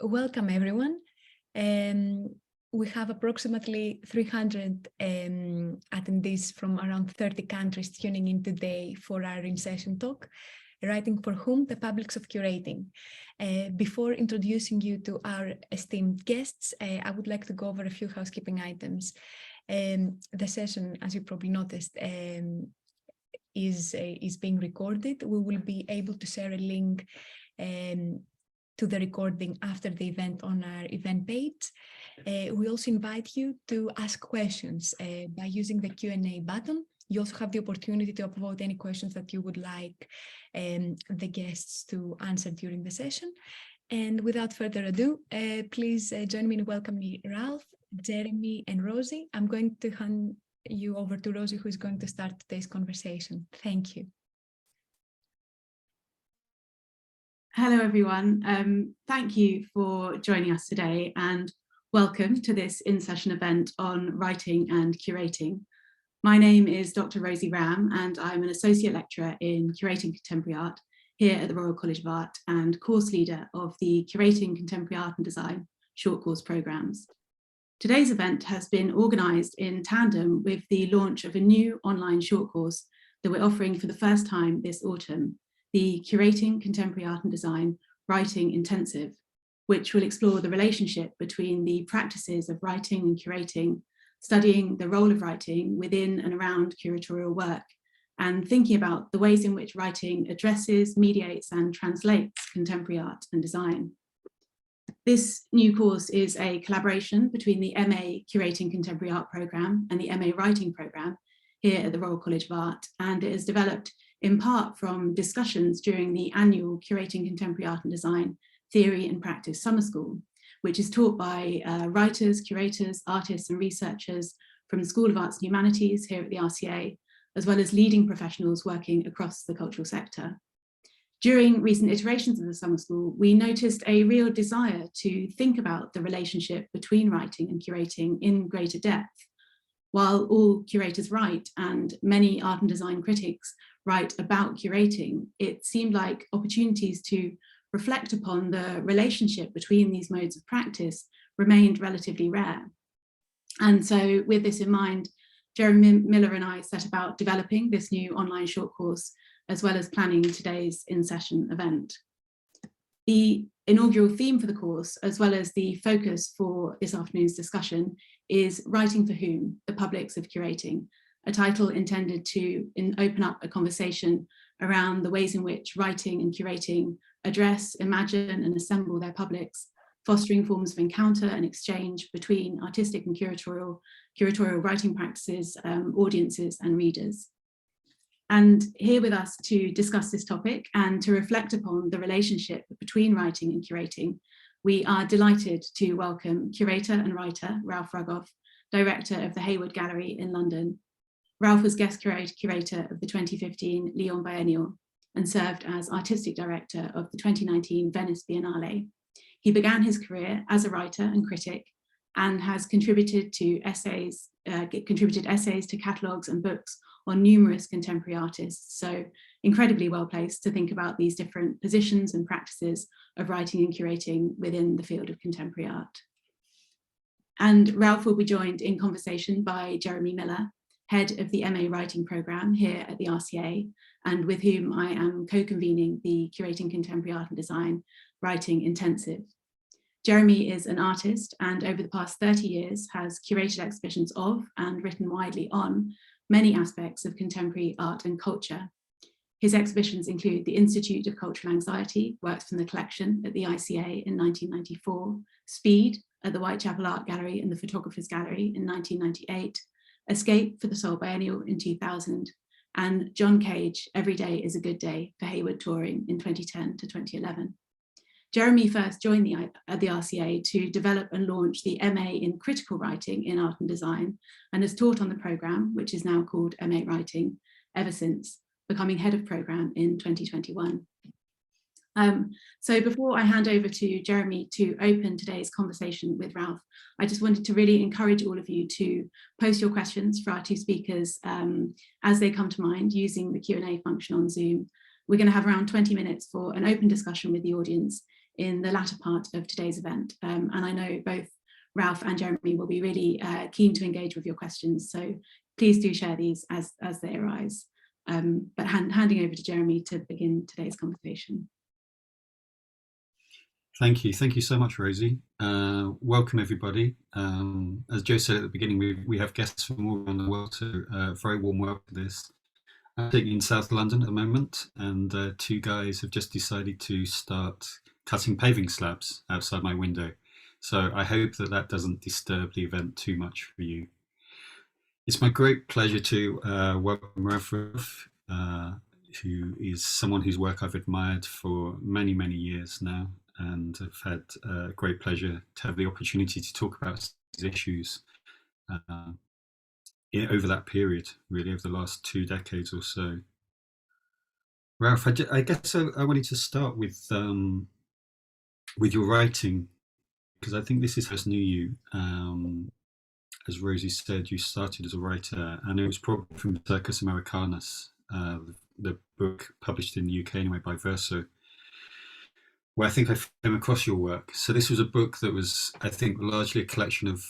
Welcome, everyone. We have approximately 300 attendees from around 30 countries tuning in today for our in-session talk, Writing for Whom? The Publics of Curating. Before introducing you to our esteemed guests, I would like to go over a few housekeeping items. The session, as you probably noticed, is being recorded. We will be able to share a link to the recording after the event on our event page. We also invite you to ask questions by using the Q&A button. You also have the opportunity to upvote any questions that you would like the guests to answer during the session. And without further ado, please join me in welcoming Ralph, Jeremy, and Rosie. I'm going to hand you over to Rosie, who is going to start today's conversation. Thank you. Hello, everyone. Thank you for joining us today and welcome to this in-session event on writing and curating. My name is Dr Rosie Ram and I'm an Associate Lecturer in Curating Contemporary Art here at the Royal College of Art and course leader of the Curating Contemporary Art and Design short course programmes. Today's event has been organised in tandem with the launch of a new online short course that we're offering for the first time this autumn, the Curating Contemporary Art and Design Writing Intensive, which will explore the relationship between the practices of writing and curating, studying the role of writing within and around curatorial work, and thinking about the ways in which writing addresses, mediates, and translates contemporary art and design. This new course is a collaboration between the MA Curating Contemporary Art programme and the MA Writing programme here at the Royal College of Art, and it is developed in part from discussions during the annual Curating Contemporary Art and Design Theory and Practice Summer School, which is taught by writers, curators, artists and researchers from the School of Arts and Humanities here at the RCA, as well as leading professionals working across the cultural sector. During recent iterations of the summer school, we noticed a real desire to think about the relationship between writing and curating in greater depth. While all curators write and many art and design critics write about curating, it seemed like opportunities to reflect upon the relationship between these modes of practice remained relatively rare. And so with this in mind, Jeremy Millar and I set about developing this new online short course, as well as planning today's in-session event. The inaugural theme for the course, as well as the focus for this afternoon's discussion, is Writing for Whom? The Publics of Curating, a title intended to open up a conversation around the ways in which writing and curating address, imagine and assemble their publics, fostering forms of encounter and exchange between artistic and curatorial writing practices, audiences and readers. And here with us to discuss this topic and to reflect upon the relationship between writing and curating, we are delighted to welcome curator and writer Ralph Rugoff, director of the Hayward Gallery in London. Ralph was guest curator of the 2015 Lyon Biennial and served as artistic director of the 2019 Venice Biennale. He began his career as a writer and critic and has contributed essays to catalogues and books on numerous contemporary artists, so incredibly well placed to think about these different positions and practices of writing and curating within the field of contemporary art. And Ralph will be joined in conversation by Jeremy Millar, head of the MA Writing programme here at the RCA, and with whom I am co-convening the Curating Contemporary Art and Design Writing Intensive. Jeremy is an artist and over the past 30 years has curated exhibitions of and written widely on many aspects of contemporary art and culture. His exhibitions include the Institute of Cultural Anxiety, works from the collection at the ICA in 1994, Speed at the Whitechapel Art Gallery and the Photographers Gallery in 1998, Escape for the Seoul Biennial in 2000, and John Cage, Every Day is a Good Day for Hayward Touring in 2010 to 2011. Jeremy first joined the RCA to develop and launch the MA in Critical Writing in Art and Design and has taught on the programme, which is now called MA Writing, ever since, becoming head of programme in 2021. So before I hand over to Jeremy to open today's conversation with Ralph, I just wanted to really encourage all of you to post your questions for our two speakers as they come to mind using the Q&A function on Zoom. We're going to have around 20 minutes for an open discussion with the audience, in the latter part of today's event. And I know both Ralph and Jeremy will be really keen to engage with your questions, so please do share these as they arise. But handing over to Jeremy to begin today's conversation. Thank you so much, Rosie. Welcome everybody. As Joe said at the beginning, we have guests from all around the world, so very warm welcome to this. I'm sitting in South London at the moment, and two guys have just decided to start cutting paving slabs outside my window. So I hope that doesn't disturb the event too much for you. It's my great pleasure to welcome Ralph Rugoff, who is someone whose work I've admired for many, many years now, and I've had great pleasure to have the opportunity to talk about these issues over that period, really, over the last 2 decades or so. Ralph, I guess I wanted to start with your writing, because I think this is how I knew you. As Rosie said, you started as a writer, and it was probably from Circus Americanus, the book published in the UK anyway by Verso, where I think I came across your work. So this was a book that was, I think, largely a collection of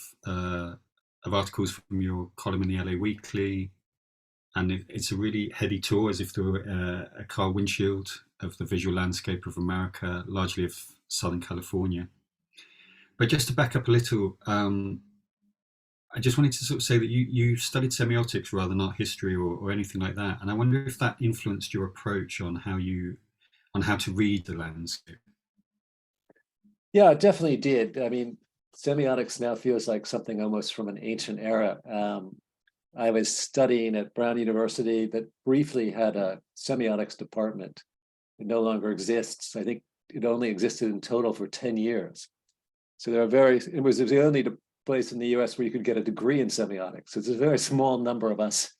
articles from your column in the LA Weekly, and it's a really heady tour, as if through a car windshield of the visual landscape of America, largely of Southern California. But just to back up a little, I just wanted to sort of say that you studied semiotics rather than art history or anything like that, and I wonder if that influenced your approach on how to read the landscape. Yeah, it definitely did. I mean, semiotics now feels like something almost from an ancient era. I was studying at Brown University that briefly had a semiotics department. It no longer exists. I think it only existed in total for 10 years. So it was the only place in the US where you could get a degree in semiotics. It's a very small number of us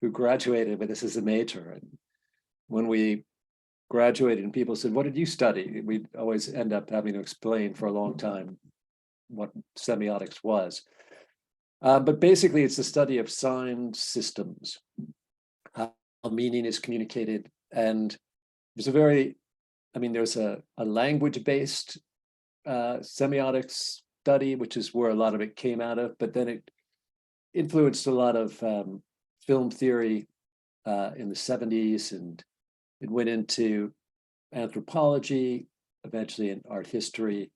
who graduated with this as a major. And when we graduated and people said, "What did you study?" we'd always end up having to explain for a long time what semiotics was. But basically, it's the study of sign systems, how meaning is communicated. And there's a language-based semiotics study, which is where a lot of it came out of, but then it influenced a lot of film theory in the 70s, and it went into anthropology, eventually in art history.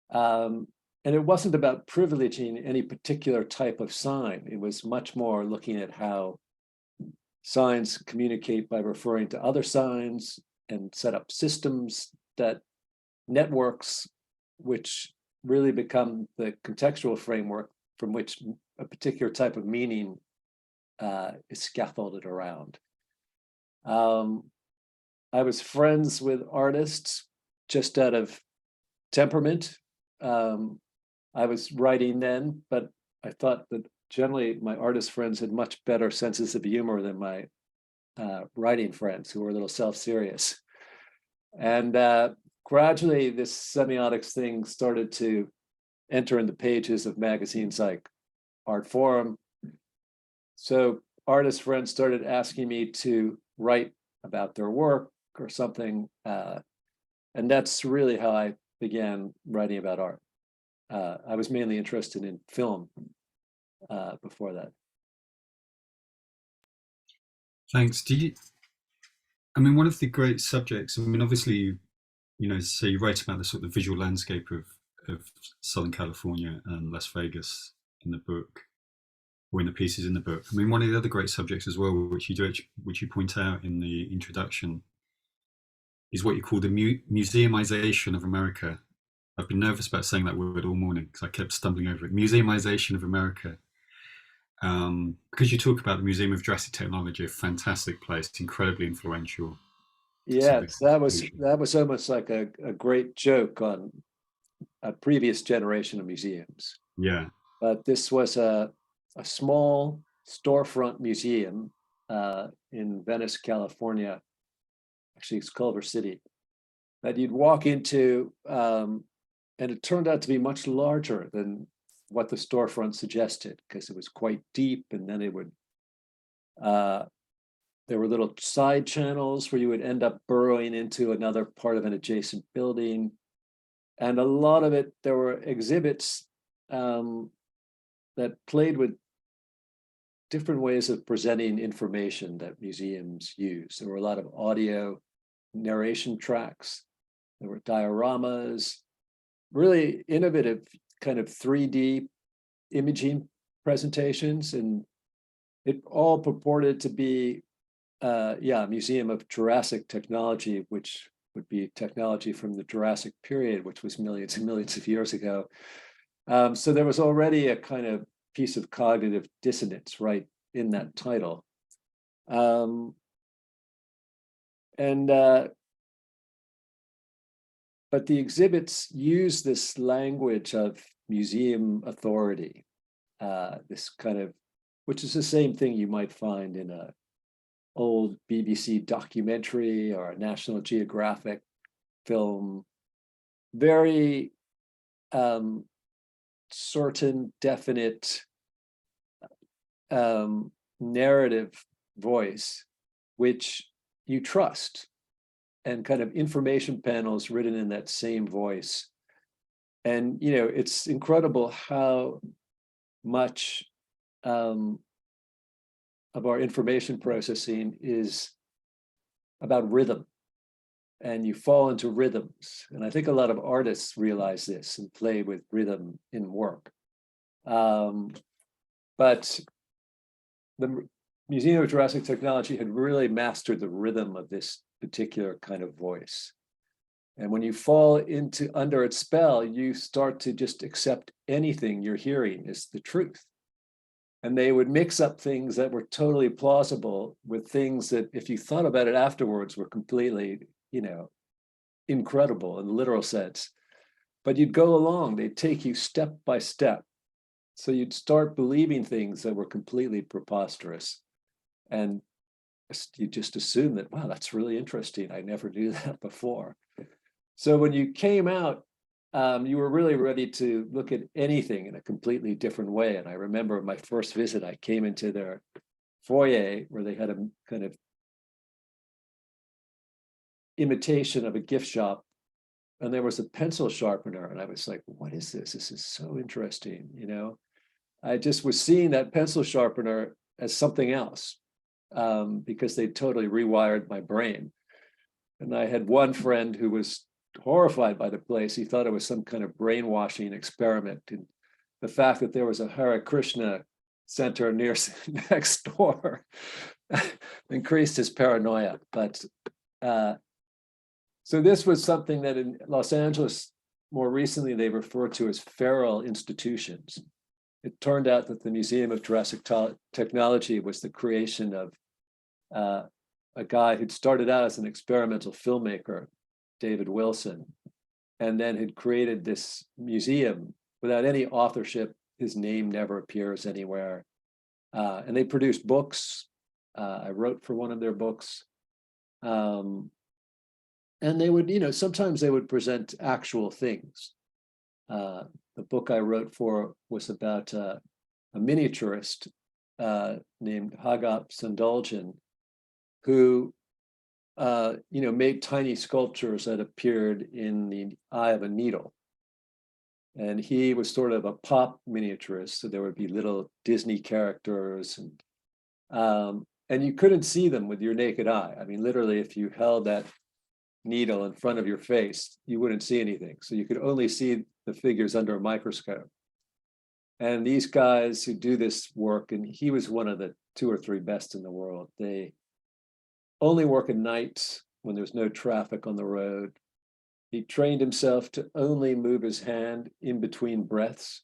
And it wasn't about privileging any particular type of sign. It was much more looking at how signs communicate by referring to other signs and set up systems, that networks, which really become the contextual framework from which a particular type of meaning is scaffolded around. I was friends with artists just out of temperament. I was writing then, but I thought that generally my artist friends had much better senses of humor than my writing friends, who were a little self-serious. And gradually this semiotics thing started to enter in the pages of magazines like Art Forum. So artist friends started asking me to write about their work or something. And that's really how I began writing about art. I was mainly interested in film before that. Thanks. One of the great subjects, obviously, so you write about the sort of visual landscape of Southern California and Las Vegas in the book, or in the pieces in the book. One of the other great subjects as well, which you point out in the introduction, is what you call the museumization of America. I've been nervous about saying that word all morning because I kept stumbling over it. Museumization of America. Because you talk about the Museum of Jurassic Technology, a fantastic place, incredibly influential. Yes, that was almost like a great joke on a previous generation of museums. Yeah. But this was a small storefront museum in Venice, California. Actually, it's Culver City, that you'd walk into, and it turned out to be much larger than what the storefront suggested, because it was quite deep, and then it would, there were little side channels where you would end up burrowing into another part of an adjacent building. And a lot of it, there were exhibits that played with different ways of presenting information that museums use. There were a lot of audio narration tracks. There were dioramas, really innovative kind of 3D imaging presentations. And it all purported to be, a museum of Jurassic technology, which would be technology from the Jurassic period, which was millions and millions of years ago. So there was already a kind of piece of cognitive dissonance right in that title. But the exhibits use this language of museum authority, this kind of, which is the same thing you might find in a old BBC documentary or a National Geographic film. Very certain, definite narrative voice, which you trust, and kind of information panels written in that same voice. And, you know, it's incredible how much of our information processing is about rhythm, and you fall into rhythms. And I think a lot of artists realize this and play with rhythm in work. But the Museum of Jurassic Technology had really mastered the rhythm of this particular kind of voice. And when you fall under its spell, you start to just accept anything you're hearing is the truth. And they would mix up things that were totally plausible with things that, if you thought about it afterwards, were completely, you know, incredible in the literal sense. But you'd go along, they'd take you step by step. So you'd start believing things that were completely preposterous. And you just assume that, wow, that's really interesting. I never knew that before. So when you came out, you were really ready to look at anything in a completely different way. And I remember my first visit, I came into their foyer where they had a kind of imitation of a gift shop. And there was a pencil sharpener. And I was like, what is this? This is so interesting. You know, I just was seeing that pencil sharpener as something else, because they totally rewired my brain. And I had one friend who was horrified by the place. He thought it was some kind of brainwashing experiment. And the fact that there was a Hare Krishna center next door increased his paranoia. But so this was something that in Los Angeles, more recently, they refer to as feral institutions. It turned out that the Museum of Jurassic Technology was the creation of a guy who'd started out as an experimental filmmaker, David Wilson, and then had created this museum without any authorship. His name never appears anywhere. And they produced books. I wrote for one of their books. And they would, you know, sometimes they would present actual things. The book I wrote for was about a miniaturist named Hagop Sandoljan, who you know, made tiny sculptures that appeared in the eye of a needle. And he was sort of a pop miniaturist, so there would be little Disney characters, and you couldn't see them with your naked eye. I mean, literally, if you held that needle in front of your face, you wouldn't see anything. So you could only see the figures under a microscope. And these guys who do this work, and he was one of the 2 or 3 best in the world, they only work at night when there's no traffic on the road. He trained himself to only move his hand in between breaths,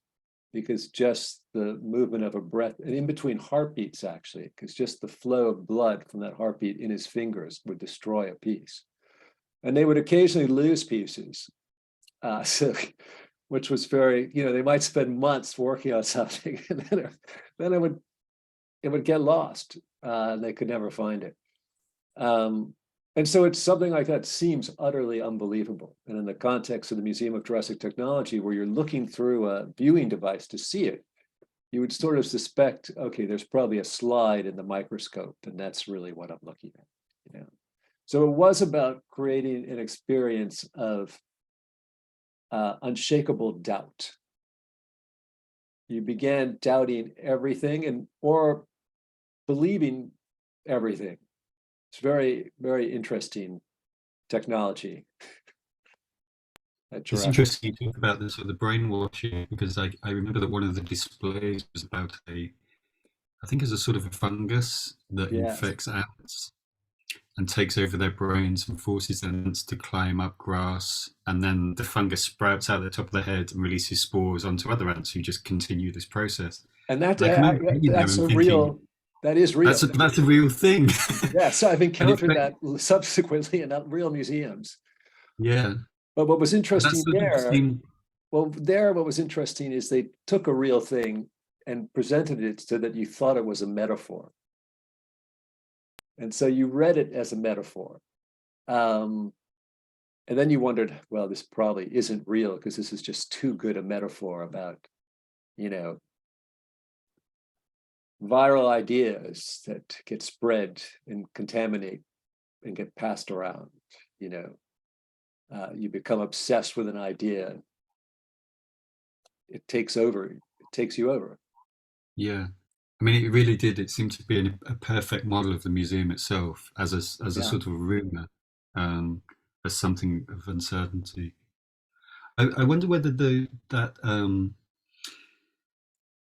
because just the movement of a breath, and in between heartbeats actually, because just the flow of blood from that heartbeat in his fingers would destroy a piece. And they would occasionally lose pieces. Which was very, you know, they might spend months working on something, and then it would get lost, and they could never find it. And so it's something like that seems utterly unbelievable. And in the context of the Museum of Jurassic Technology, where you're looking through a viewing device to see it, you would sort of suspect, okay, there's probably a slide in the microscope, and that's really what I'm looking at, you know. So it was about creating an experience of unshakable doubt. You began doubting everything or believing everything. It's very, very interesting technology. It's interesting you talk about the sort of the brainwashing, because I remember that one of the displays was about I think it's a sort of a fungus that infects ants and takes over their brains and forces them ants to climb up grass, and then the fungus sprouts out the top of their head and releases spores onto other ants who just continue this process. And that, I can remember that's a real, that is real. That's a real thing. Yeah, so I've encountered that subsequently in real museums. Yeah. But what was interesting what was interesting is they took a real thing and presented it so that you thought it was a metaphor. And so you read it as a metaphor. And then you wondered, well, this probably isn't real because this is just too good a metaphor about, you know, viral ideas that get spread and contaminate and get passed around. You know, you become obsessed with an idea. It takes over. It takes you over. Yeah, I mean, it really did. It seemed to be a perfect model of the museum itself as a sort of rumor, as something of uncertainty. I wonder whether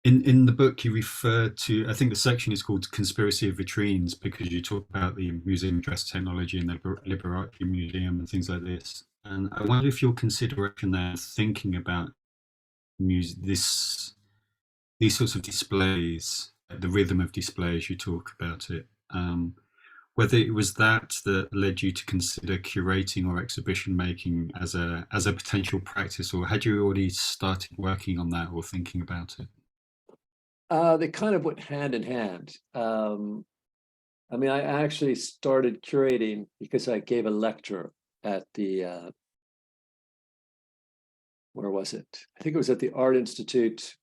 in the book you refer to, I think the section is called Conspiracy of Vitrines, because you talk about the museum dress technology and the Liberace Museum and things like this. And I wonder if your consideration there, thinking about these sorts of displays, the rhythm of displays, you talk about it, whether it was that led you to consider curating or exhibition making as a potential practice, or had you already started working on that or thinking about it? They kind of went hand in hand. I mean, I actually started curating because I gave a lecture at the, where was it? I think it was at the Art Institute,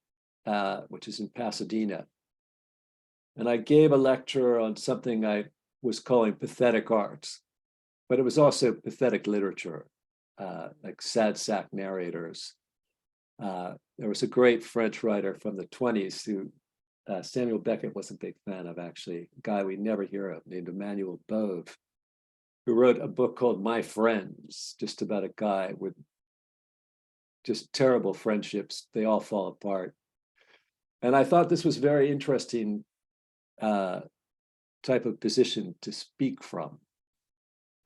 which is in Pasadena. And I gave a lecture on something I was calling pathetic arts, but it was also pathetic literature, like sad sack narrators. There was a great French writer from the 1920s who Samuel Beckett was a big fan of, actually, a guy we never hear of named Emmanuel Bove, who wrote a book called My Friends, just about a guy with just terrible friendships. They all fall apart. And I thought this was very interesting type of position to speak from.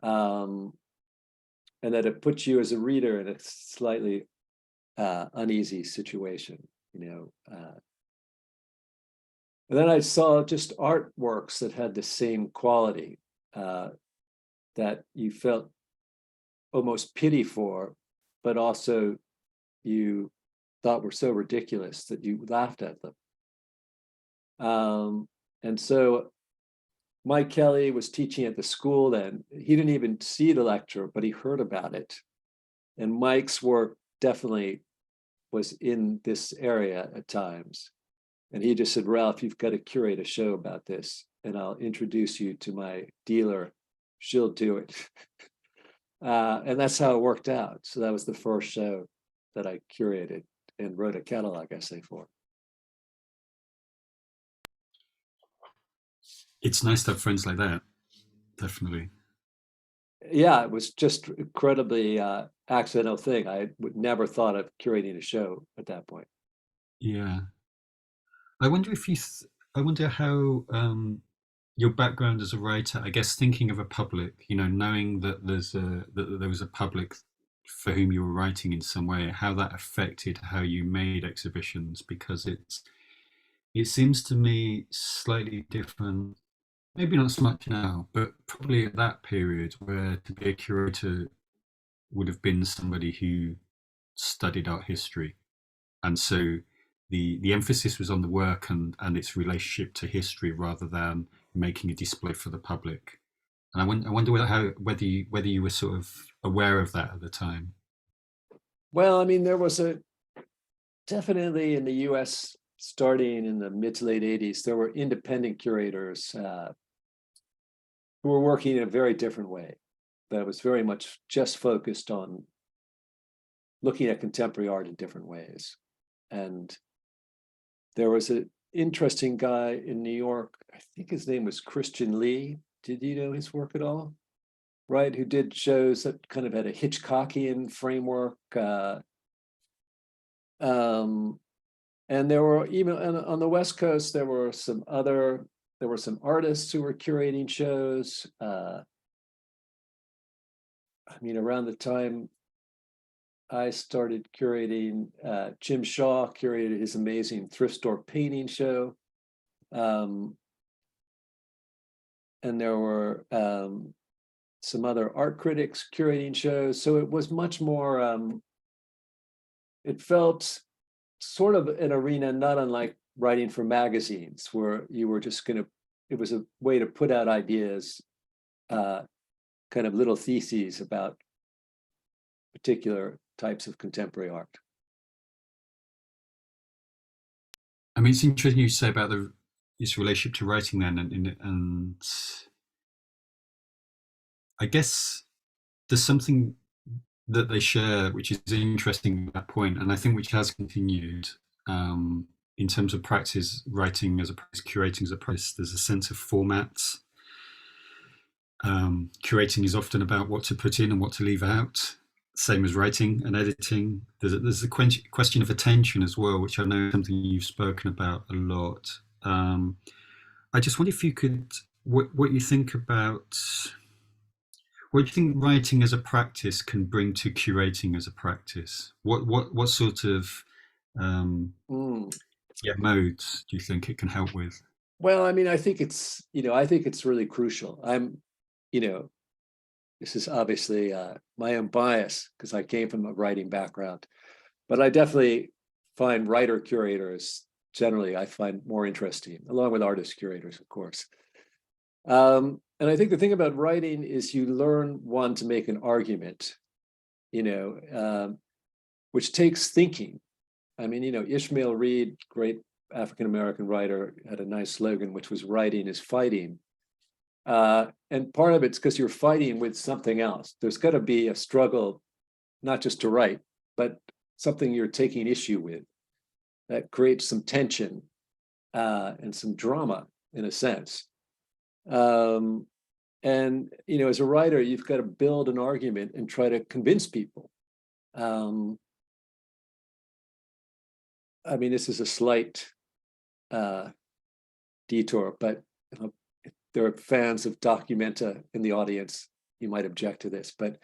And that it puts you as a reader in a slightly uneasy situation, you know. And then I saw just artworks that had the same quality, that you felt almost pity for, but also you thought were so ridiculous that you laughed at them. And so Mike Kelly was teaching at the school then. He didn't even see the lecture, but he heard about it. And Mike's work definitely was in this area at times. And he just said, Ralph, you've got to curate a show about this, and I'll introduce you to my dealer. She'll do it. And that's how it worked out. So that was the first show that I curated and wrote a catalog essay for. It's nice to have friends like that, definitely. Yeah, it was just incredibly accidental thing. I would never thought of curating a show at that point. Yeah. I wonder if I wonder how your background as a writer, I guess, thinking of a public, you know, knowing that that there was a public for whom you were writing in some way, how that affected how you made exhibitions, because it seems to me slightly different, maybe not so much now, but probably at that period, where to be a curator would have been somebody who studied art history, and so the emphasis was on the work and its relationship to history rather than making a display for the public. And I wonder whether you were sort of aware of that at the time. Well, I mean, there was definitely in the US, starting in the mid to late 80s, there were independent curators who were working in a very different way, that was very much just focused on looking at contemporary art in different ways. And there was an interesting guy in New York, I think his name was Christian Lee. Did you know his work at all? Right, who did shows that kind of had a Hitchcockian framework. And there were even on the West Coast, there were some artists who were curating shows. I mean, around the time I started curating, Jim Shaw curated his amazing thrift store painting show. And there were some other art critics curating shows. So it was much more, it felt sort of an arena not unlike writing for magazines, where you were just it was a way to put out ideas, kind of little theses about particular types of contemporary art. I mean, it's interesting you say about this relationship to writing then, and I guess there's something that they share which is interesting at that point, and I think which has continued in terms of practice, writing as a practice, curating as a practice. There's a sense of formats. Curating is often about what to put in and what to leave out, same as writing and editing. There's a question of attention as well, which I know is something you've spoken about a lot. I just wonder if you could, what you think about, what do you think writing as a practice can bring to curating as a practice? What sort of modes do you think it can help with? Well, I mean, I think it's really crucial. This is obviously my own bias because I came from a writing background, but I definitely find writer curators generally I find more interesting, along with artist curators, of course. And I think the thing about writing is you learn, one, to make an argument, which takes thinking. I mean, Ishmael Reed, great African-American writer, had a nice slogan, which was "Writing is fighting." And part of it's because you're fighting with something else. There's got to be a struggle, not just to write, but something you're taking issue with that creates some tension and some drama, in a sense. And as a writer, you've got to build an argument and try to convince people. I mean, this is a slight detour, but if there are fans of Documenta in the audience, you might object to this. But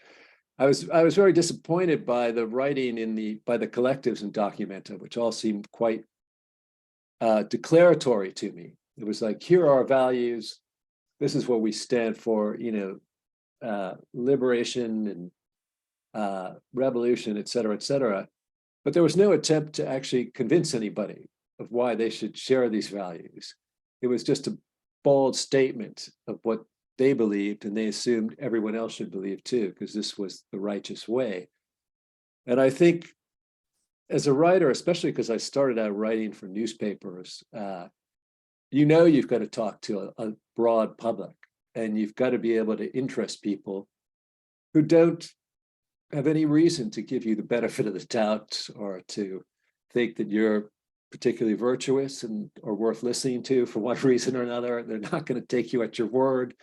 I was very disappointed by the writing by the collectives in Documenta, which all seemed quite declaratory to me. It was like, here are our values. This is what we stand for, liberation and revolution, et cetera, et cetera. But there was no attempt to actually convince anybody of why they should share these values. It was just a bold statement of what they believed, and they assumed everyone else should believe too, because this was the righteous way. And I think as a writer, especially because I started out writing for newspapers, you've got to talk to a broad public, and you've got to be able to interest people who don't have any reason to give you the benefit of the doubt or to think that you're particularly virtuous or worth listening to for one reason or another. They're not going to take you at your word.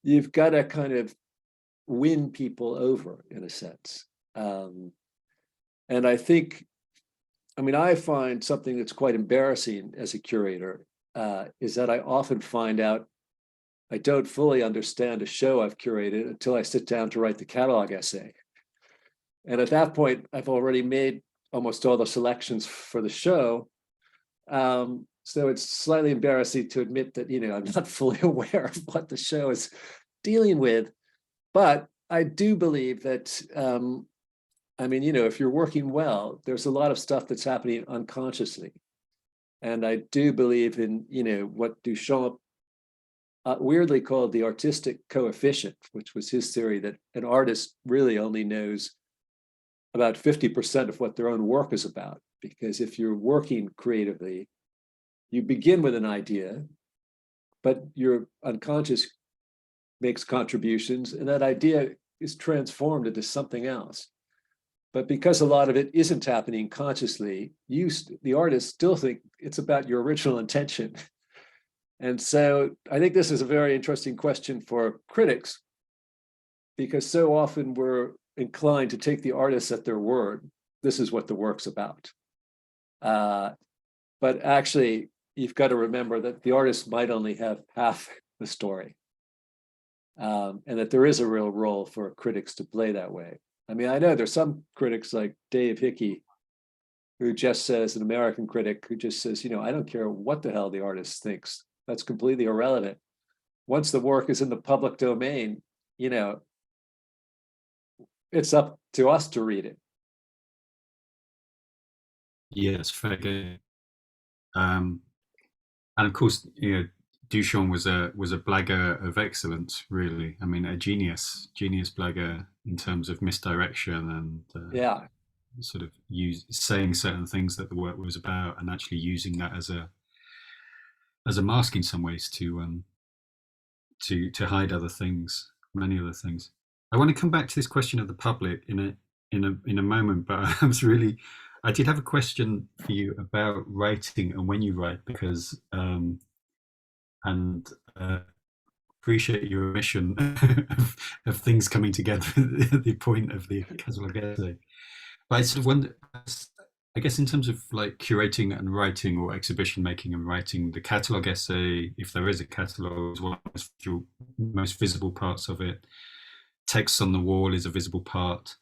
You've got to kind of win people over, in a sense. And I find something that's quite embarrassing as a curator is that I often find out I don't fully understand a show I've curated until I sit down to write the catalog essay. And at that point, I've already made almost all the selections for the show. So it's slightly embarrassing to admit that, I'm not fully aware of what the show is dealing with. But I do believe that, if you're working well, there's a lot of stuff that's happening unconsciously. And I do believe in, what Duchamp weirdly called the artistic coefficient, which was his theory that an artist really only knows about 50% of what their own work is about. Because if you're working creatively, you begin with an idea, but your unconscious makes contributions, and that idea is transformed into something else. But because a lot of it isn't happening consciously, the artists still think it's about your original intention. And so I think this is a very interesting question for critics, because so often we're inclined to take the artists at their word. This is what the work's about. But actually, you've got to remember that the artist might only have half the story, and that there is a real role for critics to play that way. I mean, I know there's some critics like Dave Hickey, who just says, an American critic, who just says, you know, I don't care what the hell the artist thinks. That's completely irrelevant. Once the work is in the public domain, you know, it's up to us to read it. Yes, fair game. And of course, you know, Duchamp was a blagger of excellence, really. I mean, a genius blagger in terms of misdirection and Yeah, sort of saying certain things that the work was about, and actually using that as a mask in some ways to hide other things, many other things. I want to come back to this question of the public in a moment, but I did have a question for you about writing and when you write, because appreciate your omission of things coming together at the point of the catalogue essay. But I sort of wonder, I guess in terms of like curating and writing, or exhibition making and writing, the catalogue essay, if there is a catalogue, is one of the most visible parts of it. Text on the wall is a visible part.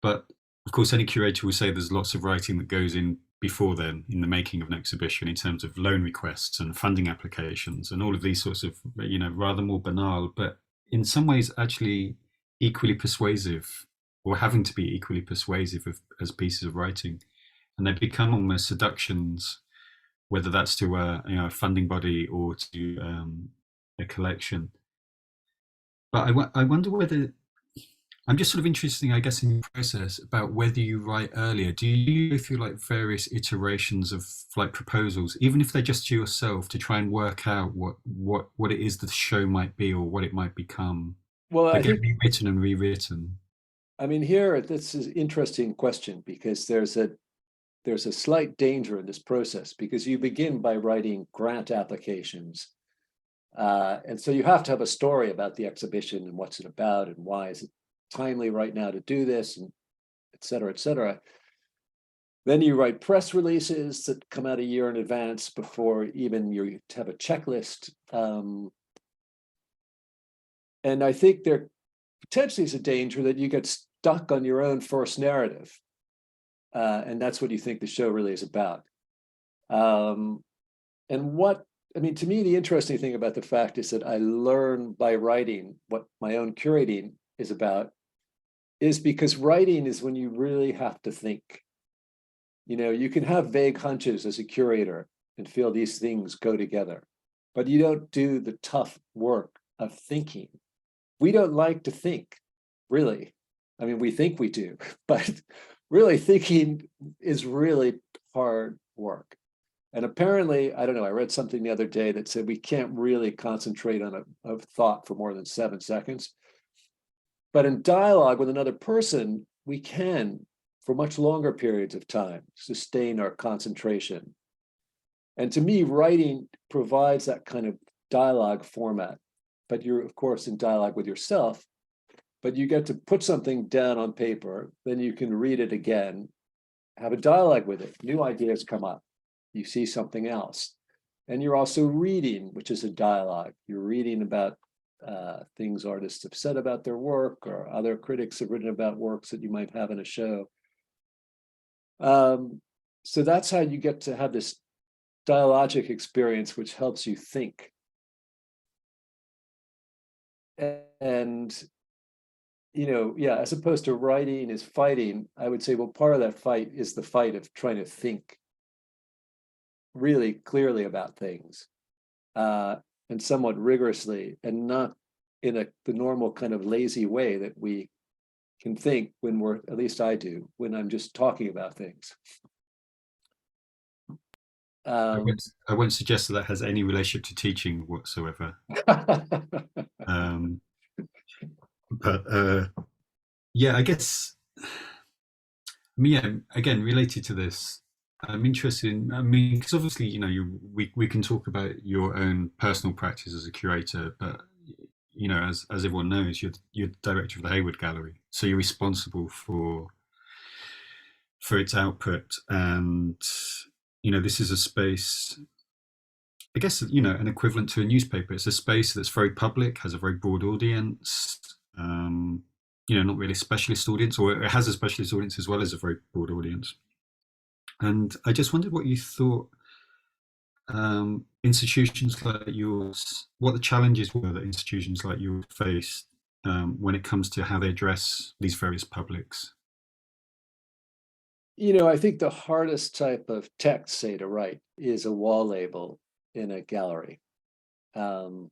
But of course, any curator will say there's lots of writing that goes in before then, in the making of an exhibition, in terms of loan requests and funding applications and all of these sorts of, you know, rather more banal, but in some ways actually equally persuasive, or having to be equally persuasive as pieces of writing. And they become almost seductions, whether that's to a funding body or to a collection. But I wonder whether, I'm just sort of interested, I guess, in your process about whether you write earlier. Do you go through like various iterations of like proposals, even if they're just to yourself, to try and work out what it is the show might be or what it might become? well, I think, rewritten and rewritten. I mean, here, this is an interesting question, because there's a slight danger in this process, because you begin by writing grant applications. And so you have to have a story about the exhibition and what's it about and why is it timely right now to do this, and et cetera, et cetera. Then you write press releases that come out a year in advance before even you have a checklist. And I think there potentially is a danger that you get stuck on your own first narrative. And that's what you think the show really is about. And I mean, to me, the interesting thing about the fact is that I learn by writing what my own curating is about, is because writing is when you really have to think. You know, you can have vague hunches as a curator and feel these things go together, but you don't do the tough work of thinking. We don't like to think, really. I mean, we think we do, but really thinking is really hard work. And apparently, I don't know, I read something the other day that said we can't really concentrate on a thought for more than 7 seconds. But in dialogue with another person, we can, for much longer periods of time, sustain our concentration. And to me, writing provides that kind of dialogue format. But you're, of course, in dialogue with yourself, but you get to put something down on paper, then you can read it again, have a dialogue with it, new ideas come up, you see something else. And you're also reading, which is a dialogue. You're reading about things artists have said about their work, or other critics have written about works that you might have in a show. So that's how you get to have this dialogic experience, which helps you think. And, you know, yeah, as opposed to writing is fighting, I would say, well, part of that fight is the fight of trying to think really clearly about things. And somewhat rigorously, and not in the normal kind of lazy way that we can think when we're, at least I do, when I'm just talking about things. I won't suggest that has any relationship to teaching whatsoever. But yeah, I guess mean, yeah, again, related to this, I'm interested in, I mean, because obviously, we can talk about your own personal practice as a curator, but, as everyone knows, you're director of the Hayward Gallery. So you're responsible for its output. And, this is a space, I guess, an equivalent to a newspaper. It's a space that's very public, has a very broad audience, not really a specialist audience, or it has a specialist audience as well as a very broad audience. And I just wondered what you thought institutions like yours, what the challenges were that institutions like yours faced when it comes to how they address these various publics. I think the hardest type of text, say, to write is a wall label in a gallery. I'd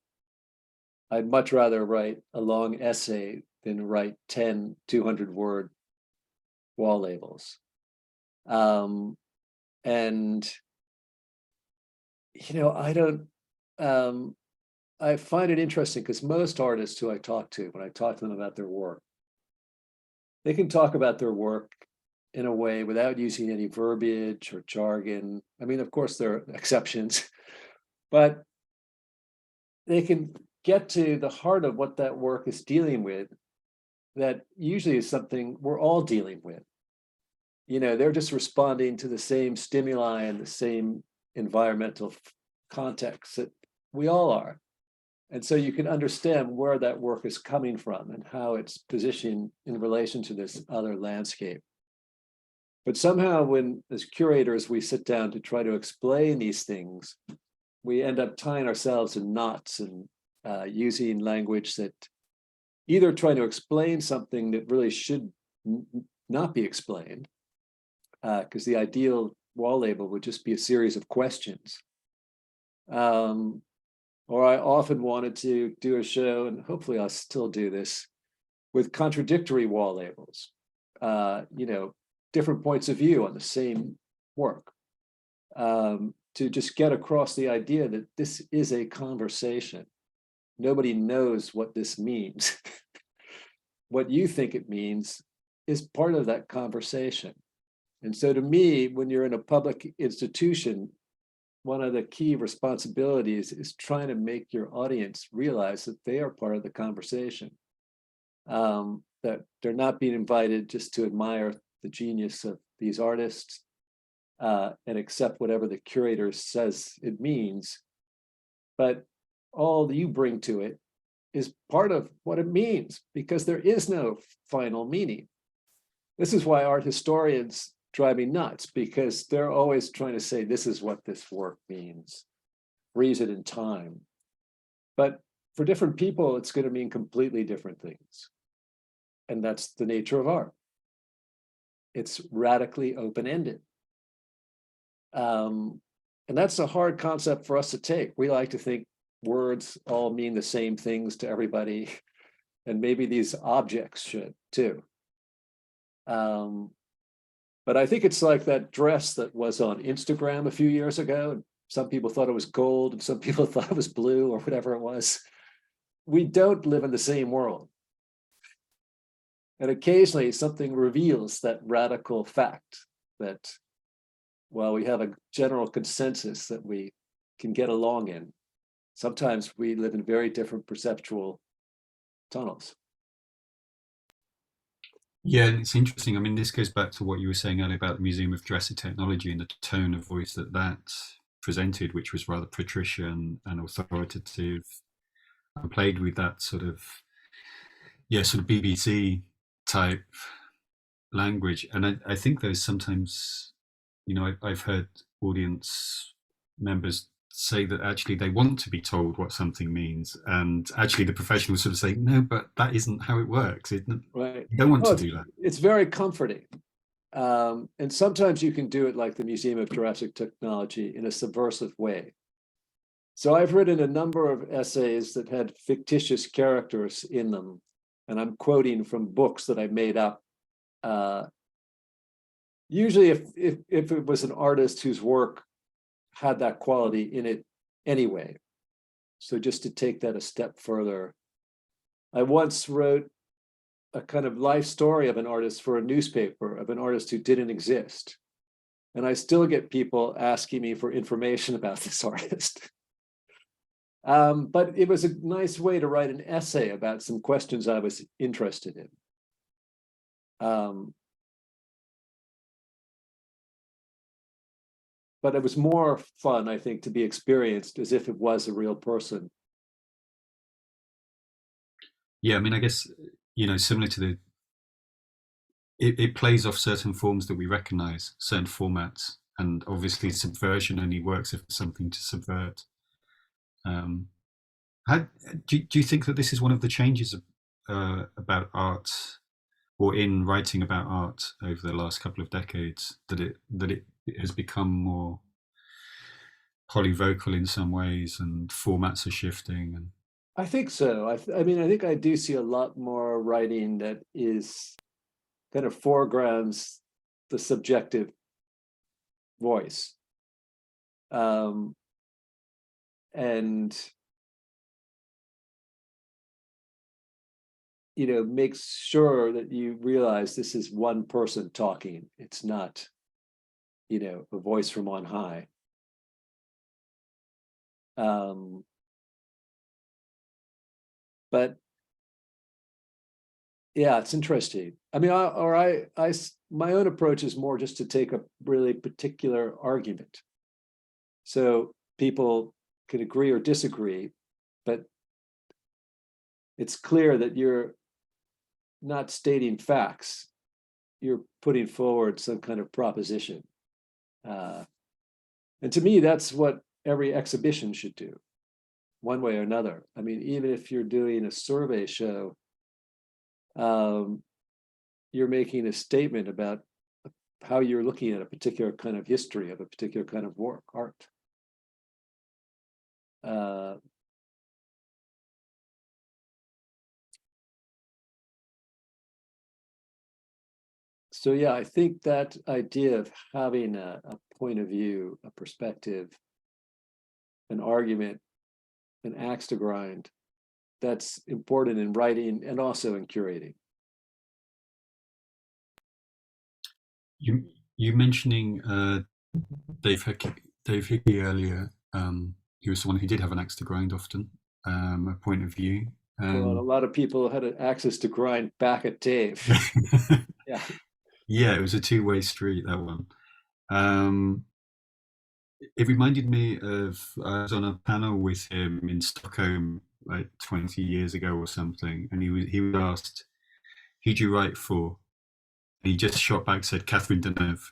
much rather write a long essay than write 10 200-word wall labels. And I don't, I find it interesting because most artists who I talk to, when I talk to them about their work, they can talk about their work in a way without using any verbiage or jargon. I mean, of course, there are exceptions, but they can get to the heart of what that work is dealing with, that usually is something we're all dealing with. They're just responding to the same stimuli and the same environmental context that we all are. And so you can understand where that work is coming from and how it's positioned in relation to this other landscape. But somehow when, as curators, we sit down to try to explain these things, we end up tying ourselves in knots and using language that either trying to explain something that really should not be explained, because the ideal wall label would just be a series of questions. Or I often wanted to do a show, and hopefully I'll still do this, with contradictory wall labels, different points of view on the same work, to just get across the idea that this is a conversation. Nobody knows what this means. What you think it means is part of that conversation. And so to me, when you're in a public institution, one of the key responsibilities is trying to make your audience realize that they are part of the conversation, that they're not being invited just to admire the genius of these artists and accept whatever the curator says it means, but all you bring to it is part of what it means, because there is no final meaning. This is why art historians drive me nuts, because they're always trying to say, this is what this work means, freeze it in time. But for different people, it's going to mean completely different things. And that's the nature of art. It's radically open-ended. And that's a hard concept for us to take. We like to think words all mean the same things to everybody, and maybe these objects should too. But I think it's like that dress that was on Instagram a few years ago. And some people thought it was gold and some people thought it was blue or whatever it was. We don't live in the same world. And occasionally something reveals that radical fact that, while we have a general consensus that we can get along in, sometimes we live in very different perceptual tunnels. Yeah, and it's interesting. I mean, this goes back to what you were saying earlier about the Museum of Dress and Technology and the tone of voice that presented, which was rather patrician and authoritative, and played with that sort of BBC type language. And I think there's sometimes, I've heard audience members say that actually they want to be told what something means, and actually the professionals sort of say, no, but that isn't how it works. Right. You don't want to do that. It's very comforting. And sometimes you can do it like the Museum of Jurassic Technology in a subversive way. So I've written a number of essays that had fictitious characters in them, and I'm quoting from books that I made up. Usually if it was an artist whose work had that quality in it anyway. So just to take that a step further, I once wrote a kind of life story of an artist for a newspaper, of an artist who didn't exist. And I still get people asking me for information about this artist. But it was a nice way to write an essay about some questions I was interested in. But it was more fun, I think, to be experienced as if it was a real person. Yeah, I mean, I guess, similar to it plays off certain forms that we recognize, certain formats, and obviously subversion only works if there's something to subvert. How do you think that this is one of the changes about art, or in writing about art over the last couple of decades, that it has become more polyvocal in some ways, and formats are shifting? And I think so. I mean, I think I do see a lot more writing that is kind of foregrounds the subjective voice, and makes sure that you realize this is one person talking. It's not, a voice from on high. But yeah, it's interesting. I mean, my own approach is more just to take a really particular argument. So people can agree or disagree, but it's clear that you're not stating facts. You're putting forward some kind of proposition. And to me, that's what every exhibition should do, one way or another. I mean, even if you're doing a survey show, you're making a statement about how you're looking at a particular kind of history of a particular kind of work, art. So yeah, I think that idea of having a point of view, a perspective, an argument, an axe to grind, that's important in writing and also in curating. You mentioning Dave Hickey earlier. He was someone who did have an axe to grind often, a point of view. Well, a lot of people had an axes to grind back at Dave. Yeah. Yeah, it was a two-way street, that one. It reminded me of, I was on a panel with him in Stockholm like 20 years ago or something, and he was asked, who'd you write for? And he just shot back, said Catherine Deneuve.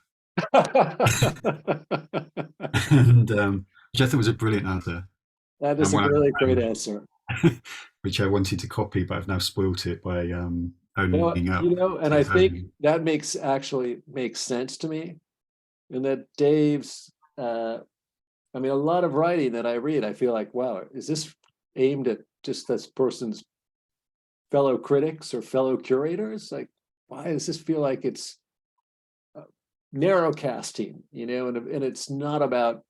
And which I thought was a brilliant answer. That is a really great answer. Which I wanted to copy, but I've now spoilt it by owning up. And I think that makes sense to me. And that Dave's, I mean, a lot of writing that I read, I feel like, wow, is this aimed at just this person's fellow critics or fellow curators? Like, why does this feel like it's narrow casting, and it's not about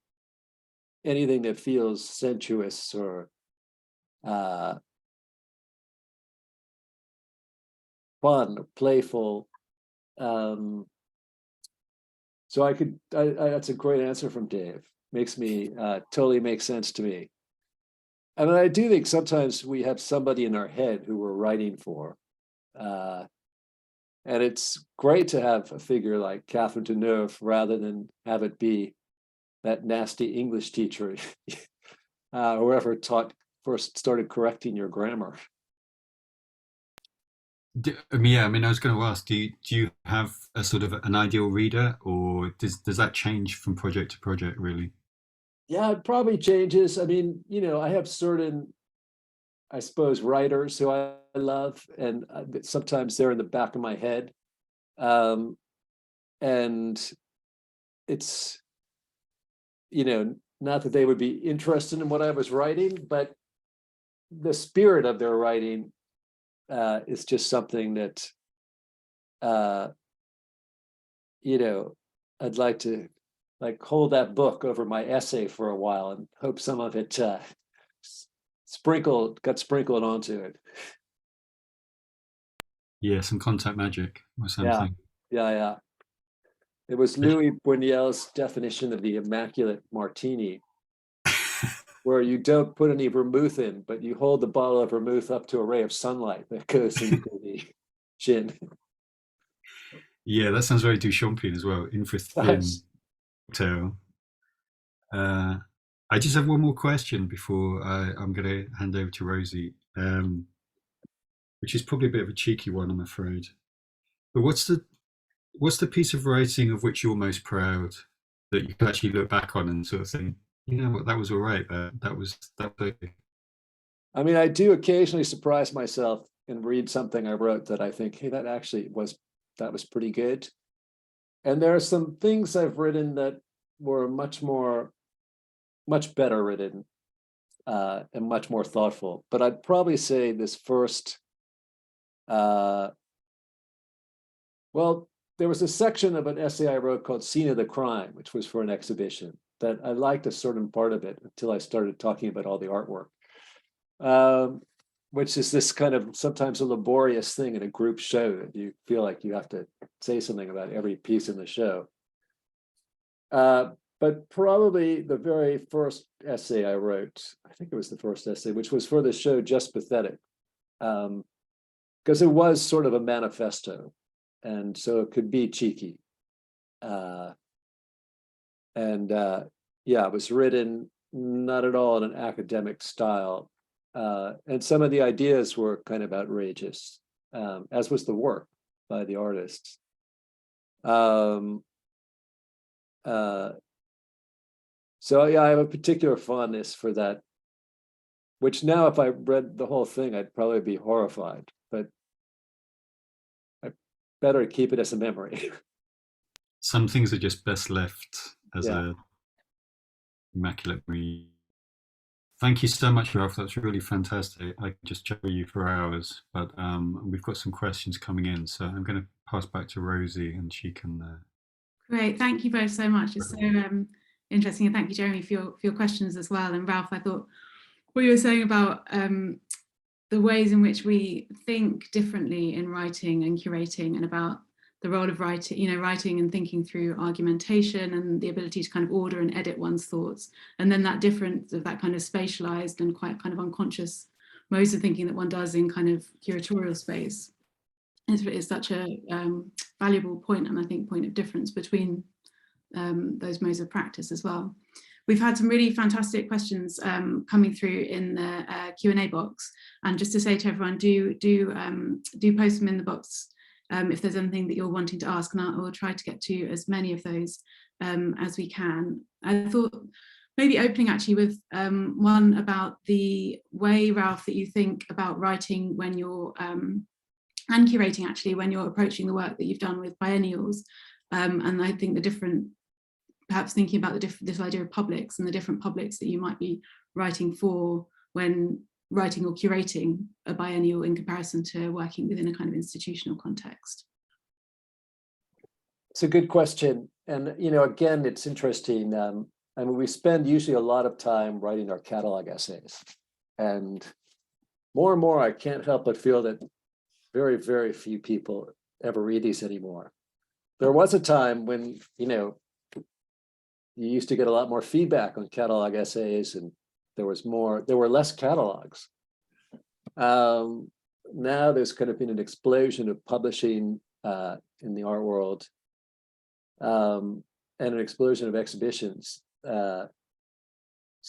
anything that feels sensuous or fun or playful. So that's a great answer from Dave. Makes me totally makes sense to me. I mean, I do think sometimes we have somebody in our head who we're writing for. And it's great to have a figure like Catherine Deneuve rather than have it be that nasty English teacher, whoever first started correcting your grammar. Yeah, I mean, I was going to ask, do you have a sort of an ideal reader, or does that change from project to project, really? Yeah, it probably changes. I mean, I have certain, I suppose, writers who I love, and sometimes they're in the back of my head. And it's, not that they would be interested in what I was writing, but the spirit of their writing is just something that, I'd like to hold that book over my essay for a while and hope some of it got sprinkled onto it. Yeah, some contact magic or something. Yeah. It was Louis Buñuel's definition of the immaculate martini, where you don't put any vermouth in, but you hold the bottle of vermouth up to a ray of sunlight that goes into the gin. Yeah, that sounds very Duchampian as well. Infra thin cocktail. I just have one more question before I'm going to hand over to Rosie, which is probably a bit of a cheeky one, I'm afraid. But what's the piece of writing of which you're most proud that you can actually look back on and sort of think, you know what, that was all right. That was okay. I mean, I do occasionally surprise myself and read something I wrote that I think, hey, that was pretty good. And there are some things I've written that were much better written and much more thoughtful. But I'd probably say this first, well, there was a section of an essay I wrote called Scene of the Crime, which was for an exhibition that I liked a certain part of it until I started talking about all the artwork, which is this kind of sometimes a laborious thing in a group show that you feel like you have to say something about every piece in the show. But probably the very first essay I wrote, I think it was the first essay, which was for the show Just Pathetic, because it was sort of a manifesto. And so it could be cheeky. Yeah, it was written not at all in an academic style. And some of the ideas were kind of outrageous, as was the work by the artists. So yeah, I have a particular fondness for that, which now if I read the whole thing, I'd probably be horrified, but I better keep it as a memory. Some things are just best left as a immaculate memory. Thank you so much, Ralph. That's really fantastic. I could just chat with you for hours, but we've got some questions coming in, so I'm going to pass back to Rosie and she can... Great, thank you both so much. It's so interesting, and thank you, Jeremy, for your questions as well. And Ralph, I thought what you were saying about the ways in which we think differently in writing and curating, and about the role of writing, writing and thinking through argumentation and the ability to kind of order and edit one's thoughts, and then that difference of that kind of spatialized and quite kind of unconscious modes of thinking that one does in kind of curatorial space is such a valuable point, and I think point of difference between those modes of practice as well. We've had some really fantastic questions coming through in the Q&A box, and just to say to everyone, do post them in the box if there's anything that you're wanting to ask, and I will try to get to as many of those as we can. I thought maybe opening actually with one about the way, Ralph, that you think about writing when you're and curating actually when you're approaching the work that you've done with biennials, and I think the different, perhaps thinking about this idea of publics and the different publics that you might be writing for when writing or curating a biennial in comparison to working within a kind of institutional context. It's a good question, and again, it's interesting. I mean, we spend usually a lot of time writing our catalog essays, and more, I can't help but feel that very, very few people ever read these anymore. There was a time when, you used to get a lot more feedback on catalog essays, and there were less catalogs. Now there's kind of been an explosion of publishing in the art world, and an explosion of exhibitions. So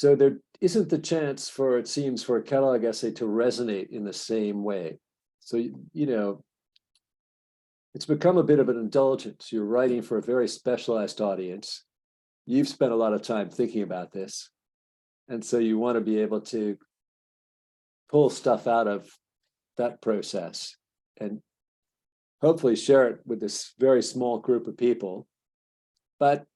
there isn't the chance for, it seems, for a catalog essay to resonate in the same way. So, it's become a bit of an indulgence. You're writing for a very specialized audience. You've spent a lot of time thinking about this. And so you want to be able to pull stuff out of that process and hopefully share it with this very small group of people. But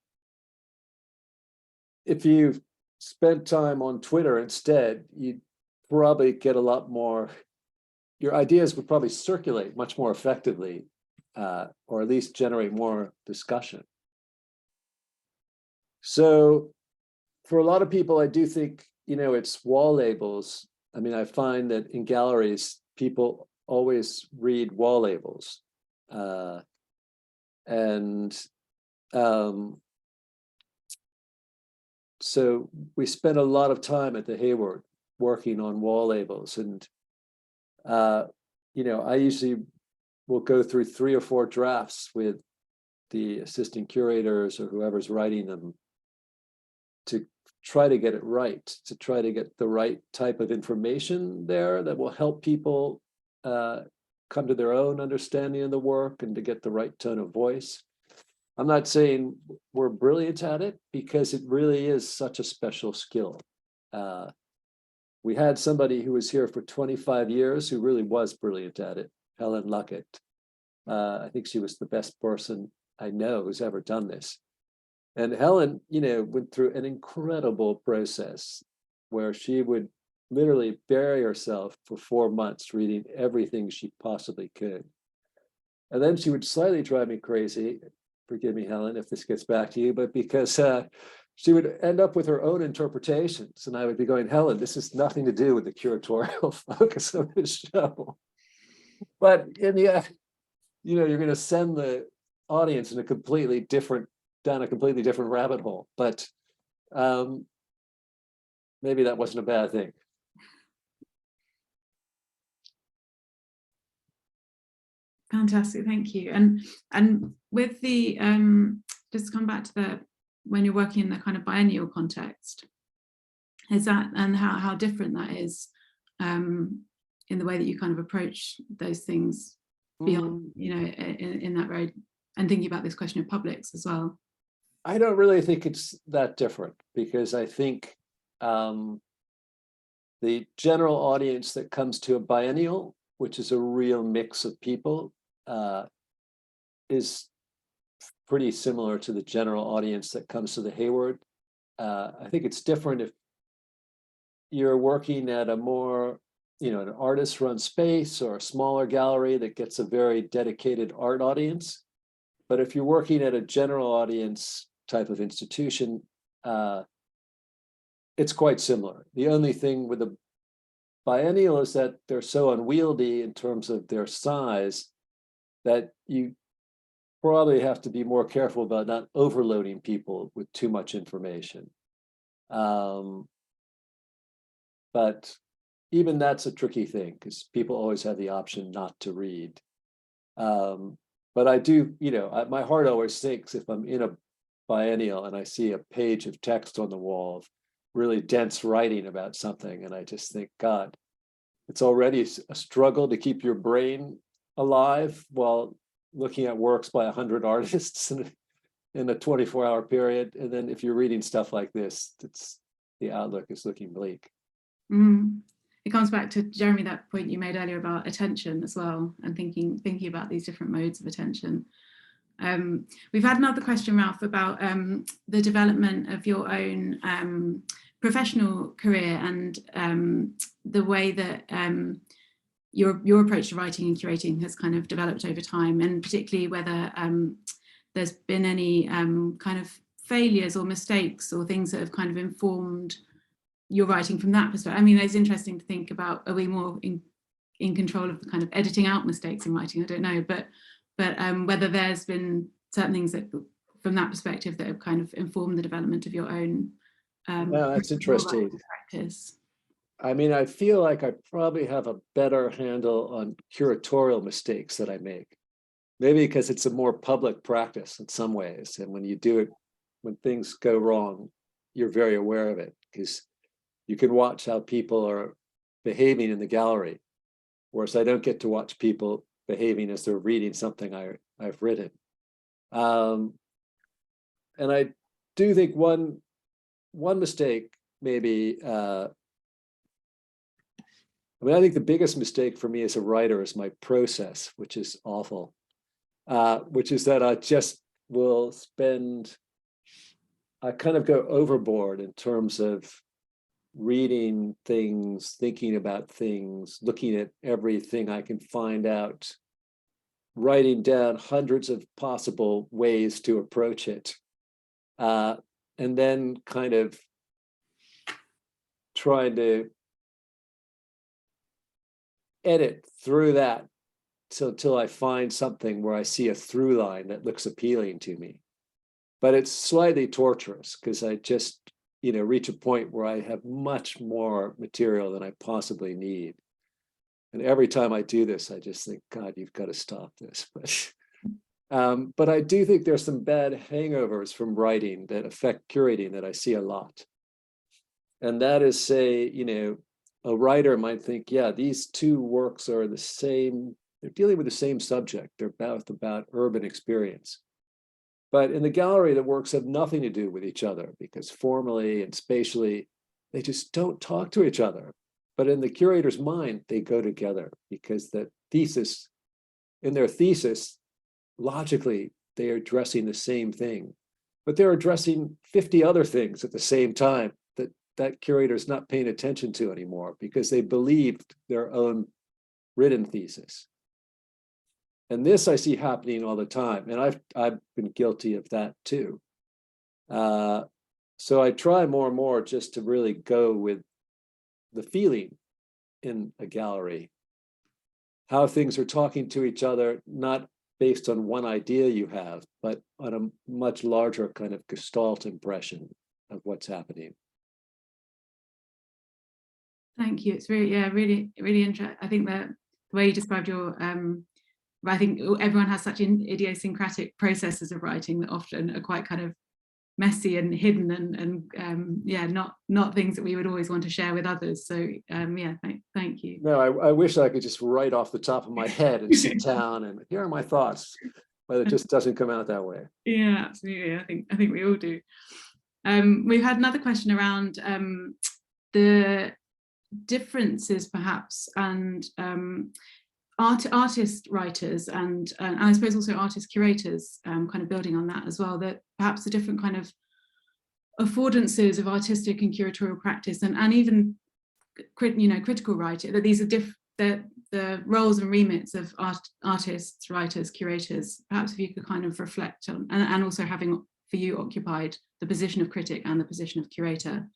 if you spent time on Twitter instead, you'd probably get a lot more, your ideas would probably circulate much more effectively, or at least generate more discussion. So for a lot of people, I do think, it's wall labels. I mean, I find that in galleries, people always read wall labels. So we spent a lot of time at the Hayward working on wall labels. And, I usually will go through 3 or 4 drafts with the assistant curators or whoever's writing them to try to get it right, to try to get the right type of information there that will help people come to their own understanding of the work and to get the right tone of voice. I'm not saying we're brilliant at it, because it really is such a special skill. We had somebody who was here for 25 years who really was brilliant at it, Helen Luckett. I think she was the best person I know who's ever done this. And Helen, went through an incredible process where she would literally bury herself for 4 months reading everything she possibly could. And then she would slightly drive me crazy. Forgive me, Helen, if this gets back to you, but because she would end up with her own interpretations. And I would be going, Helen, this has nothing to do with the curatorial focus of this show. But in the end, you're going to send the audience in down a completely different rabbit hole. But maybe that wasn't a bad thing. Fantastic, thank you. And with the just to come back to when you're working in the kind of biennial context, is that, and how different that is in the way that you kind of approach those things beyond, in that very, and thinking about this question of publics as well? I don't really think it's that different, because I think the general audience that comes to a biennial, which is a real mix of people, is pretty similar to the general audience that comes to the Hayward. I think it's different if you're working at a more, an artist-run space or a smaller gallery that gets a very dedicated art audience. But if you're working at a general audience type of institution, it's quite similar. The only thing with the biennial is that they're so unwieldy in terms of their size that you probably have to be more careful about not overloading people with too much information. But even that's a tricky thing, because people always have the option not to read. But I do, my heart always thinks, if I'm in a biennial and I see a page of text on the wall of really dense writing about something, and I just think, God, it's already a struggle to keep your brain alive while looking at works by 100 artists in a 24-hour period. And then if you're reading stuff like this, the outlook is looking bleak. It comes back to, Jeremy, that point you made earlier about attention as well, and thinking about these different modes of attention. We've had another question, Ralph, about the development of your own professional career, and the way that your approach to writing and curating has kind of developed over time, and particularly whether there's been any kind of failures or mistakes or things that have kind of informed your writing from that perspective. I mean, it's interesting to think about, are we more in control of the kind of editing out mistakes in writing? I don't know, but whether there's been certain things that, from that perspective, that have kind of informed the development of your own Well, that's interesting. practice. I mean, I feel like I probably have a better handle on curatorial mistakes that I make. Maybe because it's a more public practice in some ways. And when you do it, when things go wrong, you're very aware of it, because you can watch how people are behaving in the gallery. Whereas I don't get to watch people behaving as they're reading something I've written. And I do think one mistake maybe, I think the biggest mistake for me as a writer is my process, which is awful, which is that I just will I kind of go overboard in terms of reading things, thinking about things, looking at everything I can find out, writing down hundreds of possible ways to approach it, and then kind of trying to edit through that till I find something where I see a through line that looks appealing to me. But it's slightly torturous because I just, reach a point where I have much more material than I possibly need. And every time I do this, I just think, God, you've got to stop this. But I do think there's some bad hangovers from writing that affect curating that I see a lot. And that is, say, a writer might think, yeah, these two works are the same. They're dealing with the same subject. They're both about urban experience. But in the gallery, the works have nothing to do with each other because formally and spatially, they just don't talk to each other. But in the curator's mind, they go together because the thesis, in their thesis, logically, they are addressing the same thing. But they're addressing 50 other things at the same time that curator is not paying attention to anymore because they believed their own written thesis. And this I see happening all the time. And I've been guilty of that too. So I try more and more just to really go with the feeling in a gallery, how things are talking to each other, not based on one idea you have, but on a much larger kind of gestalt impression of what's happening. Thank you. It's really interesting. I think that the way you described your, I think everyone has such idiosyncratic processes of writing that often are quite kind of messy and hidden and not things that we would always want to share with others. So thank you. No, I wish I could just write off the top of my head and sit down and here are my thoughts, but it just doesn't come out that way. Yeah, absolutely. I think we all do. We've had another question around the differences perhaps and artist writers and I suppose also artist curators, kind of building on that as well, that perhaps the different kind of affordances of artistic and curatorial practice and even critical writing, that these are the roles and remits of artists, writers, curators. Perhaps if you could kind of reflect on and also having for you occupied the position of critic and the position of curator,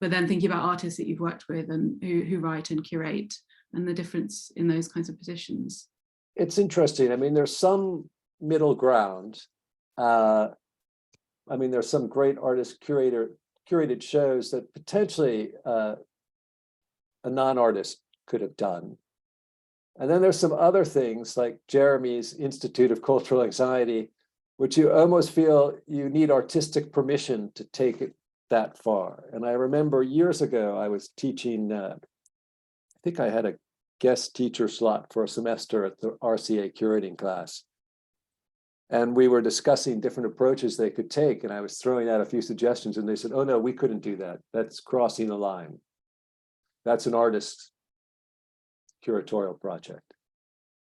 but then thinking about artists that you've worked with and who write and curate and the difference in those kinds of positions. It's interesting. I mean, there's some middle ground. There's some great artist curated shows that potentially a non-artist could have done. And then there's some other things like Jeremy's Institute of Cultural Anxiety, which you almost feel you need artistic permission to take it that far. And I remember years ago, I was teaching, I think I had a guest teacher slot for a semester at the RCA curating class. And we were discussing different approaches they could take. And I was throwing out a few suggestions and they said, oh no, we couldn't do that. That's crossing the line. That's an artist's curatorial project.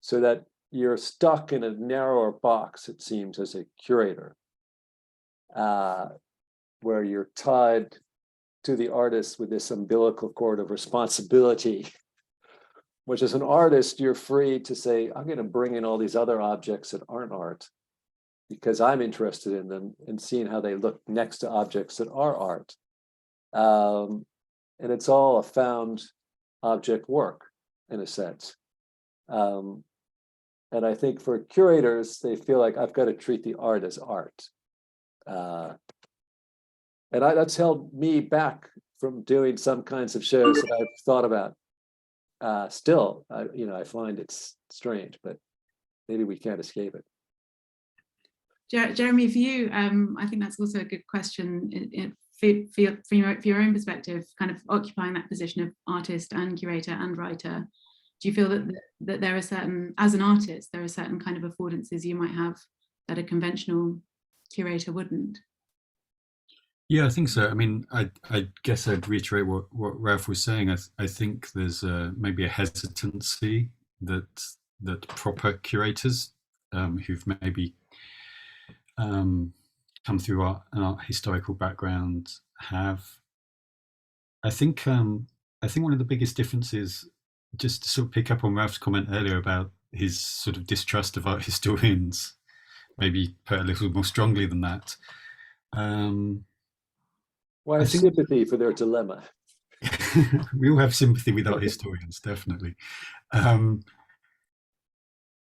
So that you're stuck in a narrower box, it seems, as a curator, where you're tied to the artist with this umbilical cord of responsibility, which as an artist, you're free to say, I'm going to bring in all these other objects that aren't art because I'm interested in them and seeing how they look next to objects that are art. And it's all a found object work in a sense. And I think for curators, they feel like I've got to treat the art as art. And that's held me back from doing some kinds of shows that I've thought about. Still, I find it's strange, but maybe we can't escape it. Jeremy, for you, I think that's also a good question for your own perspective, kind of occupying that position of artist and curator and writer. Do you feel that there are certain, as an artist, there are certain kind of affordances you might have that a conventional curator wouldn't? Yeah, I think so. I mean, I guess I'd reiterate what Ralph was saying. I think there's maybe a hesitancy that proper curators who've maybe come through an art historical background have. I think one of the biggest differences, just to sort of pick up on Ralph's comment earlier about his sort of distrust of art historians, maybe put a little more strongly than that. Well, I have sympathy for their dilemma. we all have sympathy with art historians, definitely.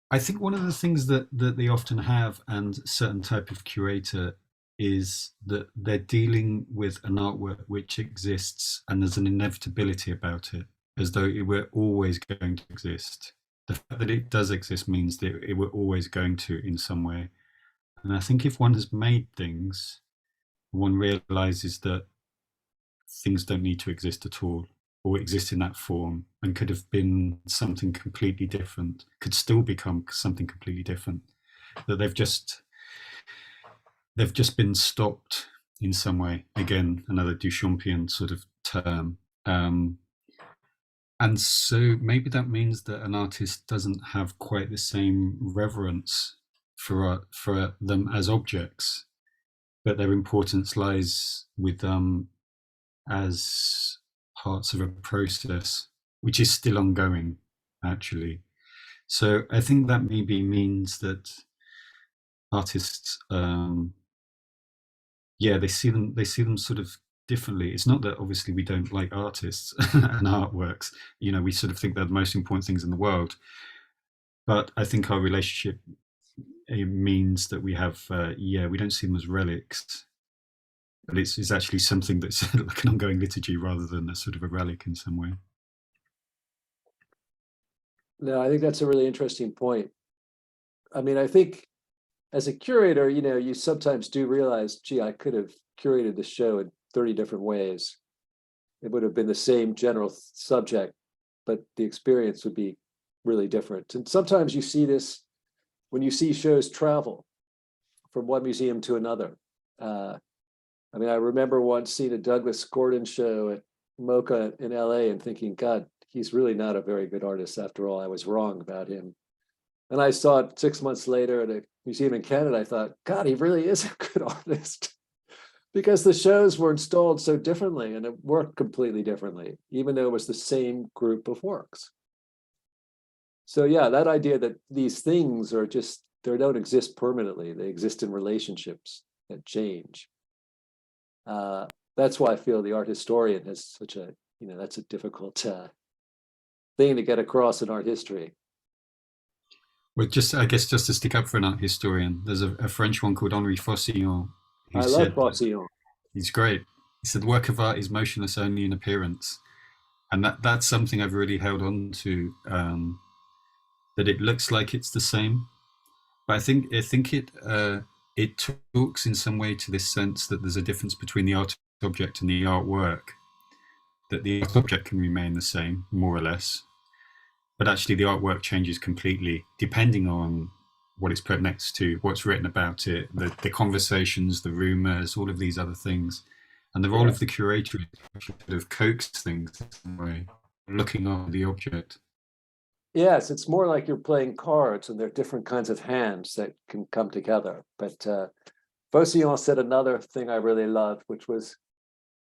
I think one of the things that they often have, and certain type of curator, is that they're dealing with an artwork which exists and there's an inevitability about it, as though it were always going to exist. The fact that it does exist means that it were always going to in some way. And I think if one has made things, one realizes that things don't need to exist at all, or exist in that form, and could have been something completely different, could still become something completely different, that they've just been stopped in some way. Again, another Duchampian sort of term. And so maybe that means that an artist doesn't have quite the same reverence for them as objects, but their importance lies with them as parts of a process, which is still ongoing, actually. So I think that maybe means that artists, they see them sort of differently. It's not that obviously we don't like artists and artworks. We sort of think they're the most important things in the world. But I think our relationship, it means that we have, we don't see them as relics, but it's actually something that's like an ongoing liturgy rather than a sort of a relic in some way. No, I think that's a really interesting point. I mean, I think as a curator, you sometimes do realize, gee, I could have curated the show in 30 different ways. It would have been the same general subject, but the experience would be really different. And sometimes you see this when you see shows travel from one museum to another. I mean, I remember once seeing a Douglas Gordon show at MoCA in LA and thinking, God, he's really not a very good artist after all. I was wrong about him. And I saw it 6 months later at a museum in Canada. I thought, God, he really is a good artist. Because the shows were installed so differently and it worked completely differently, even though it was the same group of works. So yeah, that idea that these things are just, they don't exist permanently. They exist in relationships that change. That's why I feel the art historian has such a, that's a difficult thing to get across in art history. Well, I guess just to stick up for an art historian, there's a French one called Henri Faucillon. I love Faucillon. He's great. He said, the work of art is motionless only in appearance. And that's something I've really held on to, that it looks like it's the same. But I think it talks in some way to this sense that there's a difference between the art object and the artwork, that the art object can remain the same, more or less, but actually the artwork changes completely depending on what it's put next to, what's written about it, the conversations, the rumors, all of these other things. And the role of the curator is to sort of coax things in some way, looking after the object. Yes, it's more like you're playing cards and there are different kinds of hands that can come together. But Faucillon said another thing I really loved, which was,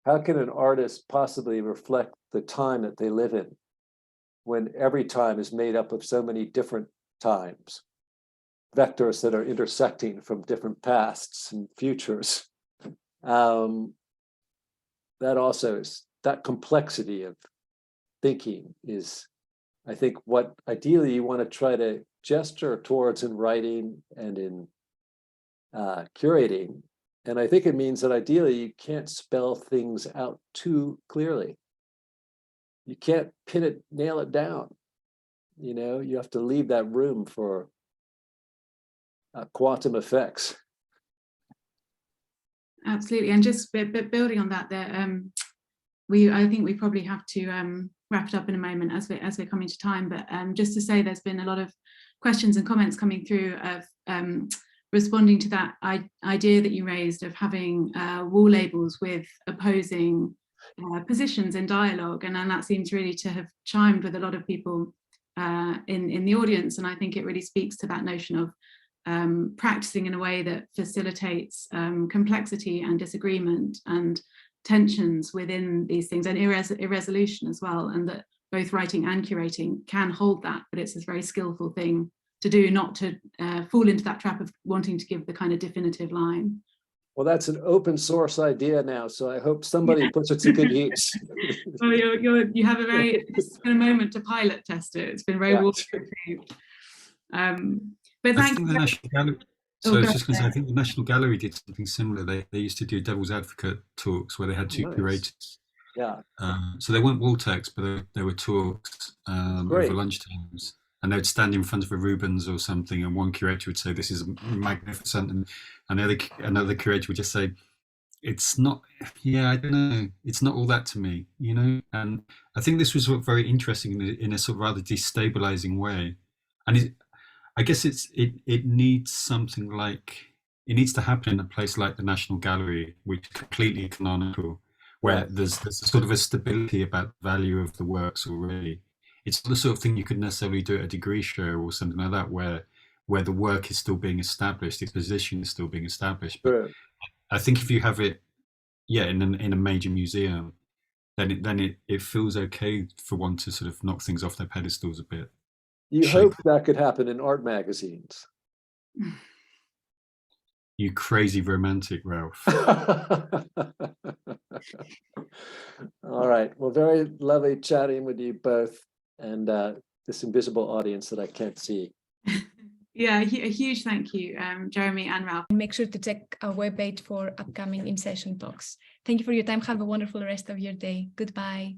how can an artist possibly reflect the time that they live in when every time is made up of so many different times, vectors that are intersecting from different pasts and futures? That also is, that complexity of thinking is, I think, what ideally you want to try to gesture towards in writing and in curating. And I think it means that ideally you can't spell things out too clearly. You can't pin it, nail it down. You have to leave that room for quantum effects. Absolutely, and just building on that, I think we probably have to wrap it up in a moment as we're coming to time. But just to say, there's been a lot of questions and comments coming through of responding to that idea that you raised of having wall labels with opposing positions in dialogue, and that seems really to have chimed with a lot of people in the audience. And I think it really speaks to that notion of practicing in a way that facilitates complexity and disagreement and tensions within these things, and irresolution as well, and that both writing and curating can hold that, but it's this very skillful thing to do, not to fall into that trap of wanting to give the kind of definitive line. Well, that's an open source idea now, so I hope somebody puts it to good use. Well, you have it's been a moment to pilot test it. It's been very waterproof. But I think the National Gallery. So I was just going to say, I ahead. think the National Gallery did something similar. They used to do devil's advocate talks where they had two curators. Yeah. So they weren't wall texts, but they were talks over lunchtimes. And they would stand in front of a Rubens or something, and one curator would say, "This is magnificent," and another curator would just say, "It's not. Yeah, I don't know. It's not all that to me, you know." And I think this was very interesting in a sort of rather destabilizing way. And I guess it needs something like, it needs to happen in a place like the National Gallery, which is completely canonical, where there's sort of a stability about the value of the works already. It's not the sort of thing you could necessarily do at a degree show or something like that, where the work is still being established, its position is still being established. But I think if you have it, in a major museum, then it feels okay for one to sort of knock things off their pedestals a bit. You hope that could happen in art magazines. You crazy romantic, Ralph. All right. Well, very lovely chatting with you both, and this invisible audience that I can't see. Yeah, a huge thank you, Jeremy and Ralph. And make sure to check our webpage for upcoming in-session talks. Thank you for your time. Have a wonderful rest of your day. Goodbye.